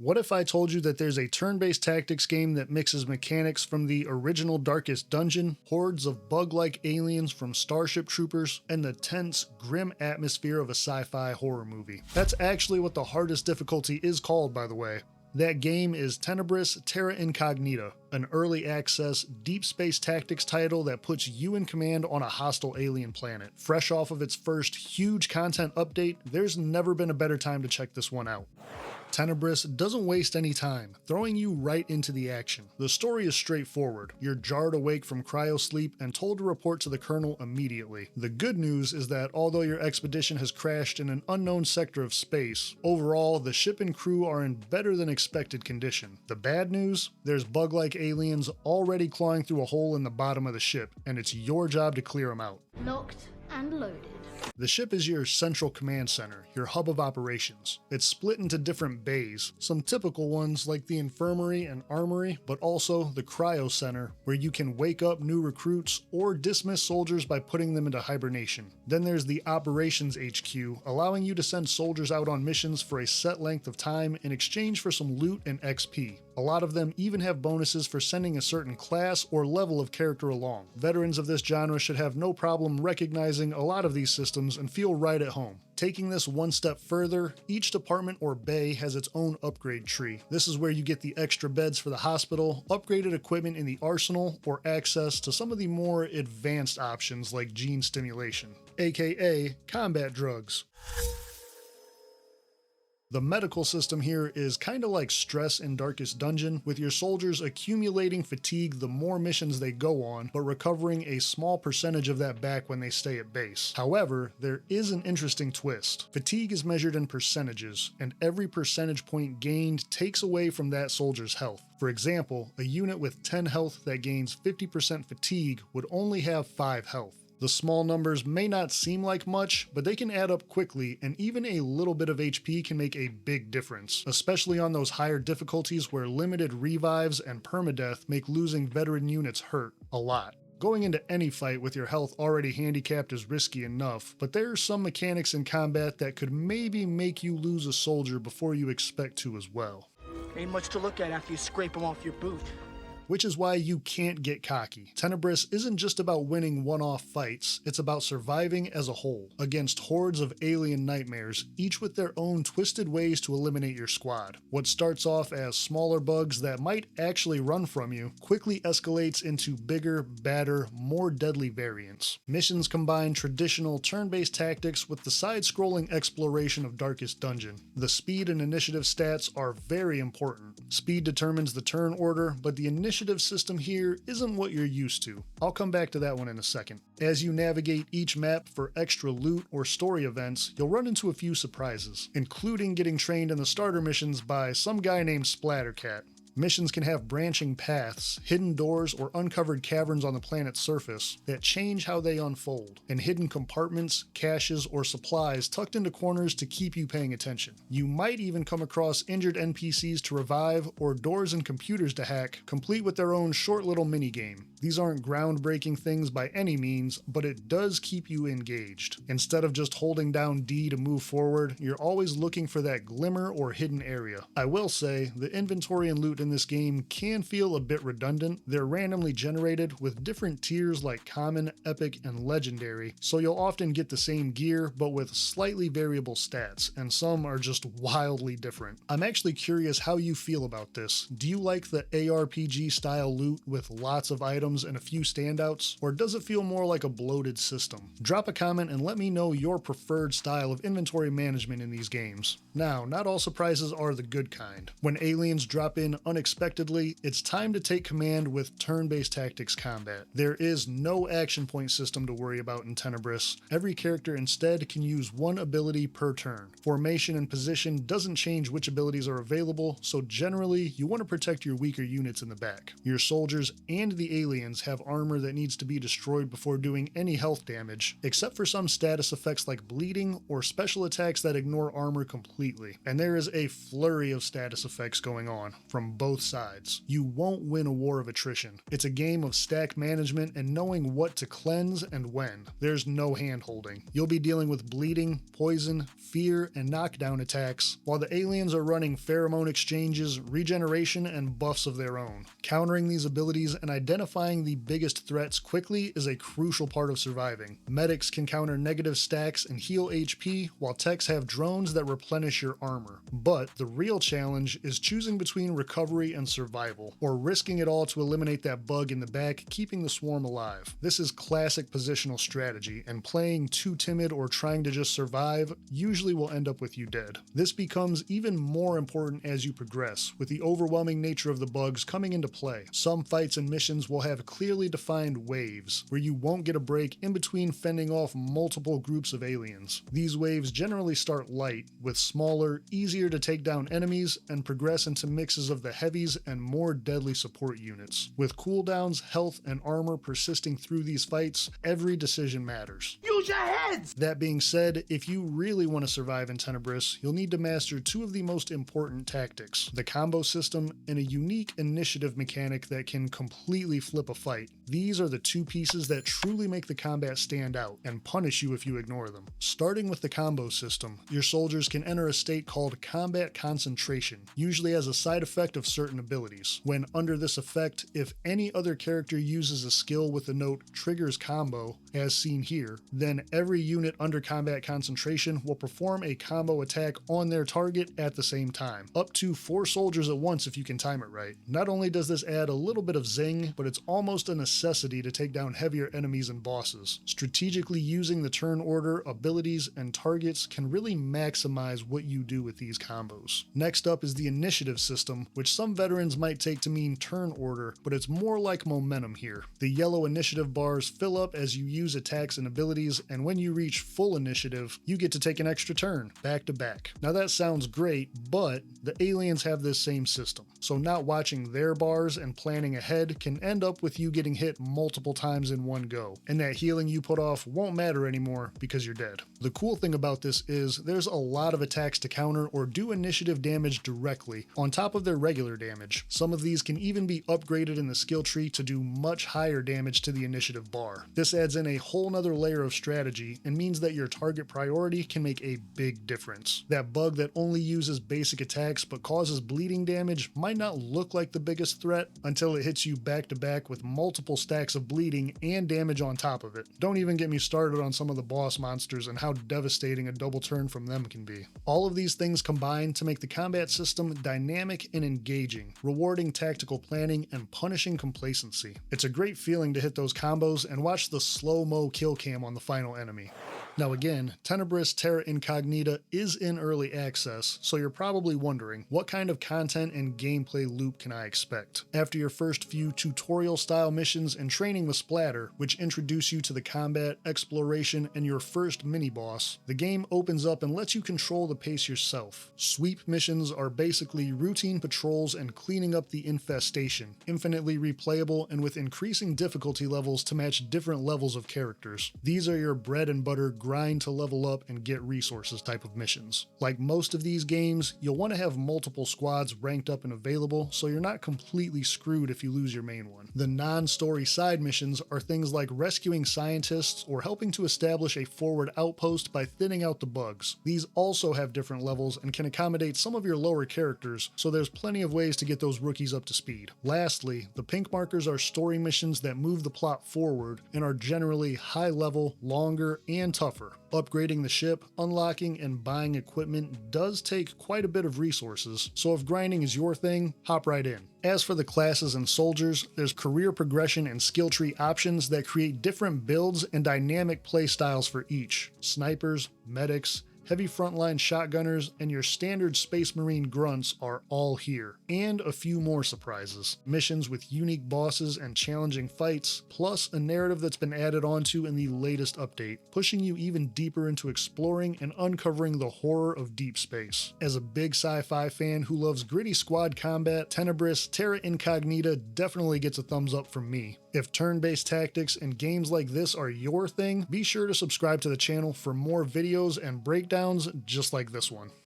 What if I told you that there's a turn-based tactics game that mixes mechanics from the original Darkest Dungeon, hordes of bug-like aliens from Starship Troopers, and the tense, grim atmosphere of a sci-fi horror movie? That's actually what the hardest difficulty is called, by the way. That game is Tenebris Terra Incognita, an early access, deep space tactics title that puts you in command on a hostile alien planet. Fresh off of its first huge content update, there's never been a better time to check this one out. Tenebris doesn't waste any time, throwing you right into the action. The story is straightforward. You're jarred awake from cryosleep and told to report to the Colonel immediately. The good news is that although your expedition has crashed in an unknown sector of space, overall the ship and crew are in better than expected condition. The bad news? There's bug-like aliens already clawing through a hole in the bottom of the ship, and it's your job to clear them out. Locked and loaded. The ship is your central command center, your hub of operations. It's split into different bays, some typical ones like the infirmary and armory, but also the cryo center, where you can wake up new recruits or dismiss soldiers by putting them into hibernation. Then there's the operations HQ, allowing you to send soldiers out on missions for a set length of time in exchange for some loot and XP. A lot of them even have bonuses for sending a certain class or level of character along. Veterans of this genre should have no problem recognizing a lot of these systems and feel right at home. Taking this one step further, each department or bay has its own upgrade tree. This is where you get the extra beds for the hospital, upgraded equipment in the arsenal, or access to some of the more advanced options like gene stimulation, aka combat drugs. The medical system here is kinda like stress in Darkest Dungeon, with your soldiers accumulating fatigue the more missions they go on, but recovering a small percentage of that back when they stay at base. However, there is an interesting twist. Fatigue is measured in percentages, and every percentage point gained takes away from that soldier's health. For example, a unit with 10 health that gains 50% fatigue would only have 5 health. The small numbers may not seem like much, but they can add up quickly, and even a little bit of HP can make a big difference, especially on those higher difficulties where limited revives and permadeath make losing veteran units hurt a lot. Going into any fight with your health already handicapped is risky enough, but there are some mechanics in combat that could maybe make you lose a soldier before you expect to as well. Ain't much to look at after you scrape them off your boot. Which is why you can't get cocky. Tenebris isn't just about winning one-off fights, it's about surviving as a whole, against hordes of alien nightmares, each with their own twisted ways to eliminate your squad. What starts off as smaller bugs that might actually run from you, quickly escalates into bigger, badder, more deadly variants. Missions combine traditional turn-based tactics with the side-scrolling exploration of Darkest Dungeon. The speed and initiative stats are very important. Speed determines the turn order, but the initiative system here isn't what you're used to. I'll come back to that one in a second. As you navigate each map for extra loot or story events, you'll run into a few surprises, including getting trained in the starter missions by some guy named Splattercat. Missions can have branching paths, hidden doors, or uncovered caverns on the planet's surface that change how they unfold, and hidden compartments, caches, or supplies tucked into corners to keep you paying attention. You might even come across injured NPCs to revive, or doors and computers to hack, complete with their own short little minigame. These aren't groundbreaking things by any means, but it does keep you engaged. Instead of just holding down D to move forward, you're always looking for that glimmer or hidden area. I will say, the inventory and loot in this game can feel a bit redundant. They're randomly generated with different tiers like common, epic, and legendary, so you'll often get the same gear but with slightly variable stats, and some are just wildly different. I'm actually curious how you feel about this. Do you like the ARPG style loot with lots of items and a few standouts, or does it feel more like a bloated system? Drop a comment and let me know your preferred style of inventory management in these games. Now, not all surprises are the good kind. When aliens drop in unexpectedly, it's time to take command with turn-based tactics combat. There is no action point system to worry about in Tenebris. Every character instead can use one ability per turn. Formation and position doesn't change which abilities are available, so generally you want to protect your weaker units in the back. Your soldiers and the aliens have armor that needs to be destroyed before doing any health damage, except for some status effects like bleeding or special attacks that ignore armor completely. And there is a flurry of status effects going on, from both sides. You won't win a war of attrition. It's a game of stack management and knowing what to cleanse and when. There's no hand-holding. You'll be dealing with bleeding, poison, fear, and knockdown attacks, while the aliens are running pheromone exchanges, regeneration, and buffs of their own. Countering these abilities and identifying the biggest threats quickly is a crucial part of surviving. Medics can counter negative stacks and heal HP, while techs have drones that replenish your armor. But the real challenge is choosing between recovery and survival, or risking it all to eliminate that bug in the back, keeping the swarm alive. This is classic positional strategy, and playing too timid or trying to just survive usually will end up with you dead. This becomes even more important as you progress, with the overwhelming nature of the bugs coming into play. Some fights and missions will have clearly defined waves, where you won't get a break in between fending off multiple groups of aliens. These waves generally start light, with smaller, easier to take down enemies, and progress into mixes of the heavies and more deadly support units. With cooldowns, health, and armor persisting through these fights, every decision matters. Use your heads! That being said, if you really want to survive in Tenebris, you'll need to master two of the most important tactics: the combo system and a unique initiative mechanic that can completely flip a fight. These are the two pieces that truly make the combat stand out and punish you if you ignore them. Starting with the combo system, your soldiers can enter a state called combat concentration, usually as a side effect of certain abilities. When under this effect, if any other character uses a skill with the note triggers combo, as seen here, then every unit under combat concentration will perform a combo attack on their target at the same time. Up to 4 soldiers at once if you can time it right. Not only does this add a little bit of zing, but it's almost a necessity to take down heavier enemies and bosses. Strategically using the turn order, abilities, and targets can really maximize what you do with these combos. Next up is the initiative system, which some veterans might take to mean turn order, but it's more like momentum here. The yellow initiative bars fill up as you use attacks and abilities, and when you reach full initiative, you get to take an extra turn, back to back. Now that sounds great, but the aliens have this same system, so not watching their bars and planning ahead can end up with you getting hit multiple times in one go, and that healing you put off won't matter anymore because you're dead. The cool thing about this is there's a lot of attacks to counter or do initiative damage directly, on top of their regular damage. Some of these can even be upgraded in the skill tree to do much higher damage to the initiative bar. This adds in a whole nother layer of strategy and means that your target priority can make a big difference. That bug that only uses basic attacks but causes bleeding damage might not look like the biggest threat until it hits you back to back with multiple stacks of bleeding and damage on top of it. Don't even get me started on some of the boss monsters and how devastating a double turn from them can be. All of these things combine to make the combat system dynamic and engaging, rewarding tactical planning and punishing complacency. It's a great feeling to hit those combos and watch the slow-mo kill cam on the final enemy. Now again, Tenebris Terra Incognita is in early access, so you're probably wondering, what kind of content and gameplay loop can I expect? After your first few tutorial-style missions and training with Splatter, which introduce you to the combat, exploration, and your first mini-boss, the game opens up and lets you control the pace yourself. Sweep missions are basically routine patrols and cleaning up the infestation, infinitely replayable and with increasing difficulty levels to match different levels of characters. These are your bread and butter grind to level up and get resources type of missions. Like most of these games, you'll want to have multiple squads ranked up and available, so you're not completely screwed if you lose your main one. The non-story side missions are things like rescuing scientists or helping to establish a forward outpost by thinning out the bugs. These also have different levels and can accommodate some of your lower characters, so there's plenty of ways to get those rookies up to speed. Lastly, the pink markers are story missions that move the plot forward and are generally high level, longer, and tougher. Upgrading the ship, unlocking, and buying equipment does take quite a bit of resources, so if grinding is your thing, hop right in. As for the classes and soldiers, there's career progression and skill tree options that create different builds and dynamic play styles for each. Snipers, medics, heavy frontline shotgunners, and your standard Space Marine grunts are all here, and a few more surprises. Missions with unique bosses and challenging fights, plus a narrative that's been added onto in the latest update, pushing you even deeper into exploring and uncovering the horror of deep space. As a big sci-fi fan who loves gritty squad combat, Tenebris Terra Incognita definitely gets a thumbs up from me. If turn-based tactics and games like this are your thing, be sure to subscribe to the channel for more videos and breakdowns just like this one.